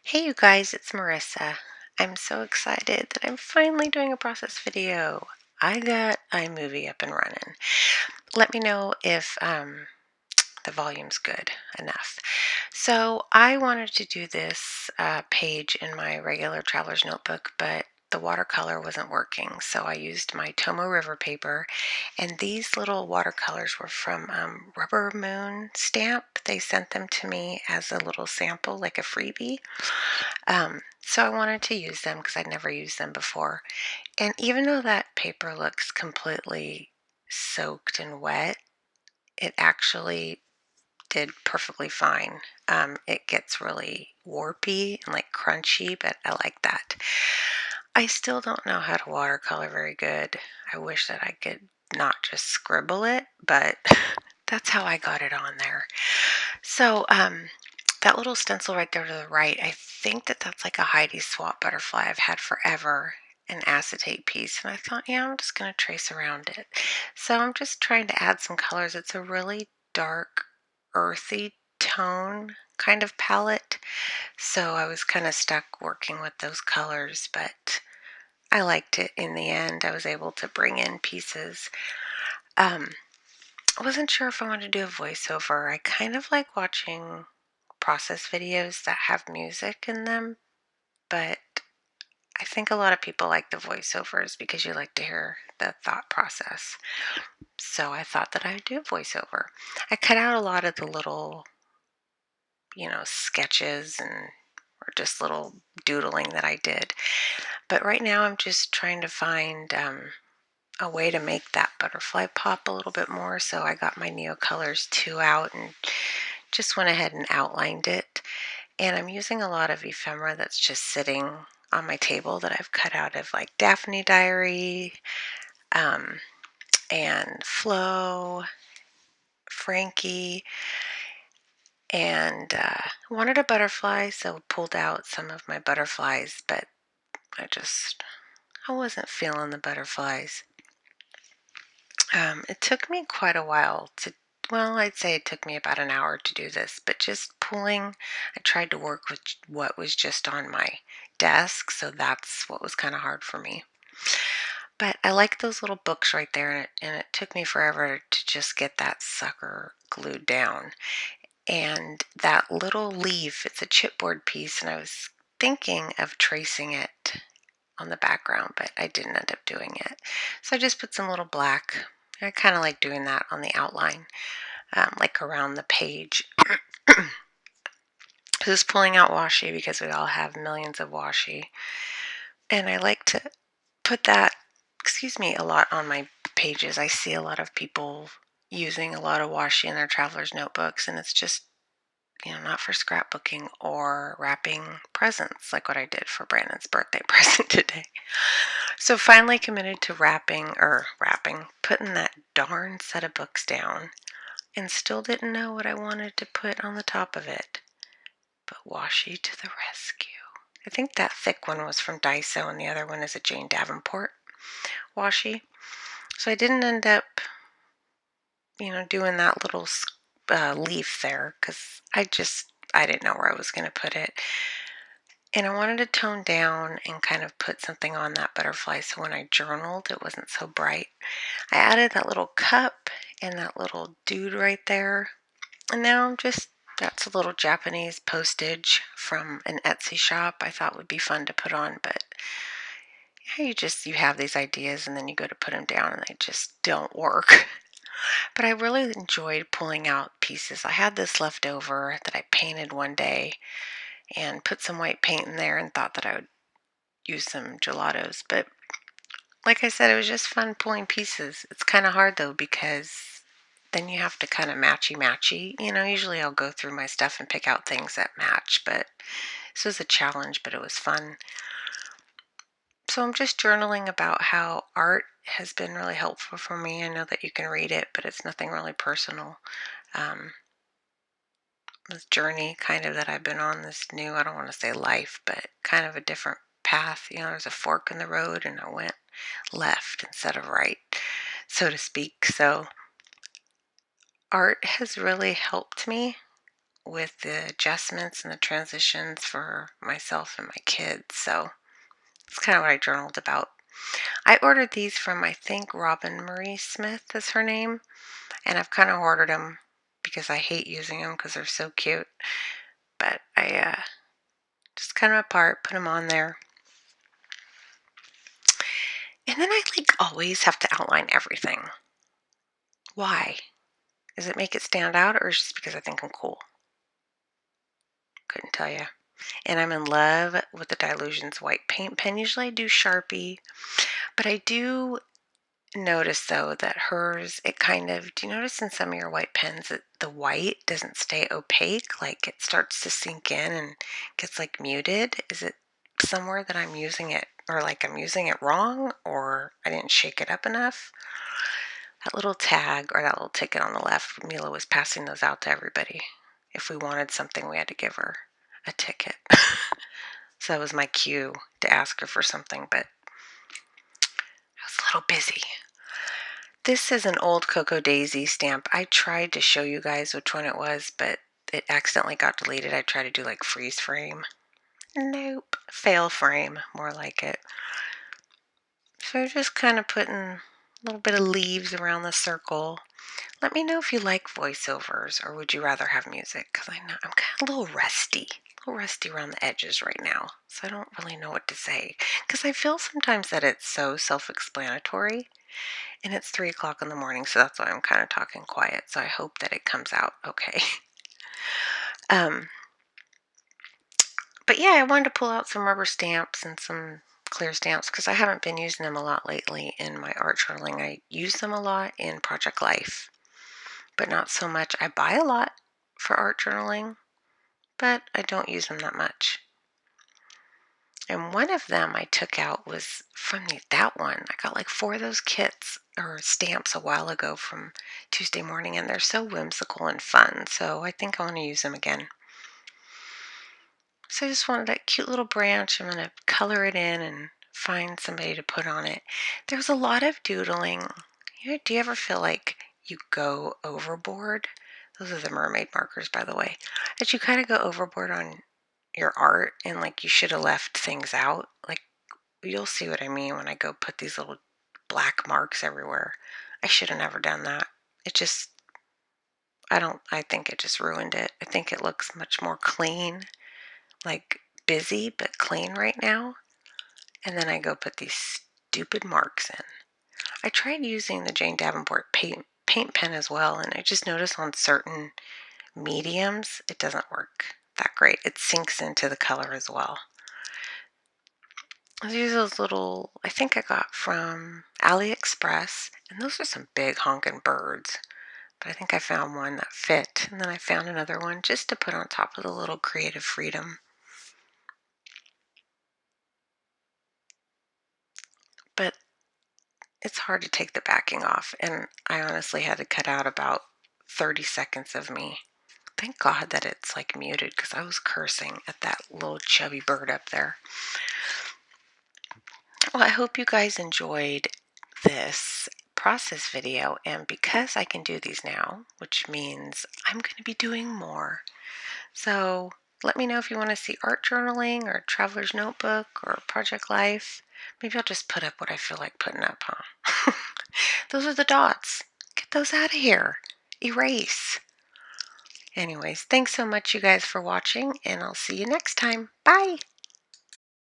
Hey you guys, it's Marissa. I'm so excited that I'm finally doing a process video. I got iMovie up and running. Let me know if the volume's good enough. So I wanted to do this page in my regular traveler's notebook, but the watercolor wasn't working. So I used my Tomo River paper, and these little watercolors were from Rubber Moon Stamp. They sent them to me as a little sample, like a freebie. So I wanted to use them because I'd never used them before. And even though that paper looks completely soaked and wet, it actually did perfectly fine. It gets really warpy and like crunchy, but I like that. I still don't know how to watercolor very good. I wish that I could not just scribble it, but that's how I got it on there. So, that little stencil right there to the right, I think that that's like a Heidi Swap butterfly I've had forever, an acetate piece. And I thought, yeah, I'm just going to trace around it. So I'm just trying to add some colors. It's a really dark, earthy tone kind of palette. So I was kind of stuck working with those colors, but I liked it in the end. I was able to bring in pieces. Um, I wasn't sure if I wanted to do a voiceover. I kind of like watching process videos that have music in them, but I think a lot of people like the voiceovers because you like to hear the thought process. So I thought that I'd do a voiceover. I cut out a lot of the little, sketches and or just little doodling that I did. But right now I'm just trying to find a way to make that butterfly pop a little bit more. So I got my Neocolors 2 out and just went ahead and outlined it. And I'm using a lot of ephemera that's just sitting on my table that I've cut out of like Daphne Diary, um, and Flo, Frankie, and wanted a butterfly, so pulled out some of my butterflies, but I wasn't feeling the butterflies. It took me quite a while well, I'd say it took me about an hour to do this, but just pulling, I tried to work with what was just on my desk, so that's what was kind of hard for me. But I like those little books right there, and it took me forever to just get that sucker glued down. And that little leaf, it's a chipboard piece, and I was thinking of tracing it on the background, but I didn't end up doing it. So I just put some little black. I kind of like doing that on the outline, like around the page. Just pulling out washi because we all have millions of washi. And I like to put that, a lot on my pages. I see a lot of people using a lot of washi in their traveler's notebooks, and it's just, not for scrapbooking or wrapping presents like what I did for Brandon's birthday present today. So finally committed to putting that darn set of books down, and still didn't know what I wanted to put on the top of it. But washi to the rescue. I think that thick one was from Daiso, and the other one is a Jane Davenport washi. So I didn't end up, doing that little leaf there because I didn't know where I was going to put it. And I wanted to tone down and kind of put something on that butterfly so when I journaled, it wasn't so bright. I added that little cup and that little dude right there. And now that's a little Japanese postage from an Etsy shop I thought would be fun to put on, but you have these ideas and then you go to put them down and they just don't work. But I really enjoyed pulling out pieces. I had this left over that I painted one day and put some white paint in there and thought that I would use some gelatos. But like I said, it was just fun pulling pieces. It's kind of hard though because then you have to kind of matchy. Usually I'll go through my stuff and pick out things that match, but this was a challenge, but it was fun. So I'm just journaling about how art has been really helpful for me. I know that you can read it, but it's nothing really personal. Um, this journey kind of that I've been on, this new, I don't want to say life, but kind of a different path. There's a fork in the road and I went left instead of right, so to speak. So art has really helped me with the adjustments and the transitions for myself and my kids. So it's kind of what I journaled about. I ordered these from, I think, Robin Marie Smith is her name. And I've kind of ordered them because I hate using them because they're so cute. But I just cut them apart, put them on there. And then I always have to outline everything. Why? Does it make it stand out, or is it just because I think I'm cool? Couldn't tell you. And I'm in love with the Dylusions white paint pen. Usually I do Sharpie, but I do notice though that hers, it kind of, do you notice in some of your white pens that the white doesn't stay opaque? Like it starts to sink in and gets muted. Is it somewhere that I'm using it, or I'm using it wrong, or I didn't shake it up enough? That little tag or that little ticket on the left, Mila was passing those out to everybody. If we wanted something, we had to give her a ticket. So that was my cue to ask her for something, but I was a little busy. This is an old Cocoa Daisy stamp. I tried to show you guys which one it was, but it accidentally got deleted. I tried to do freeze frame. Nope. Fail frame, more like it. So just kind of putting a little bit of leaves around the circle. Let me know if you like voiceovers, or would you rather have music? Because I know I'm kind of a little rusty around the edges right now. So I don't really know what to say. Because I feel sometimes that it's so self-explanatory. And it's 3 o'clock in the morning, so that's why I'm kind of talking quiet. So I hope that it comes out okay. But yeah, I wanted to pull out some rubber stamps and some clear stamps because I haven't been using them a lot lately in my art journaling. I use them a lot in Project Life, but not so much. I buy a lot for art journaling, but I don't use them that much. And one of them I took out was from that one. I got 4 of those kits or stamps a while ago from Tuesday Morning, and they're so whimsical and fun. So I think I want to use them again. So I just wanted that cute little branch. I'm going to color it in and find somebody to put on it. There's a lot of doodling. Do you ever feel like you go overboard? Those are the mermaid markers, by the way. That you kind of go overboard on your art and you should have left things out. You'll see what I mean when I go put these little black marks everywhere. I should have never done that. I think it just ruined it. I think it looks much more clean, busy but clean right now. And then I go put these stupid marks in. I tried using the Jane Davenport paint pen as well, and I just noticed on certain mediums it doesn't work that great. It sinks into the color as well. These are those little, I think I got from AliExpress, and those are some big honking birds. But I think I found one that fit, and then I found another one just to put on top of the little Creative Freedom. But it's hard to take the backing off, and I honestly had to cut out about 30 seconds of me. Thank God that it's muted, because I was cursing at that little chubby bird up there. Well, I hope you guys enjoyed this process video, and because I can do these now, which means I'm going to be doing more. So let me know if you want to see art journaling or Traveler's Notebook or Project Life. Maybe I'll just put up what I feel like putting up, huh? Those are the dots. Get those out of here. Erase. Anyways, thanks so much, you guys, for watching, and I'll see you next time. Bye.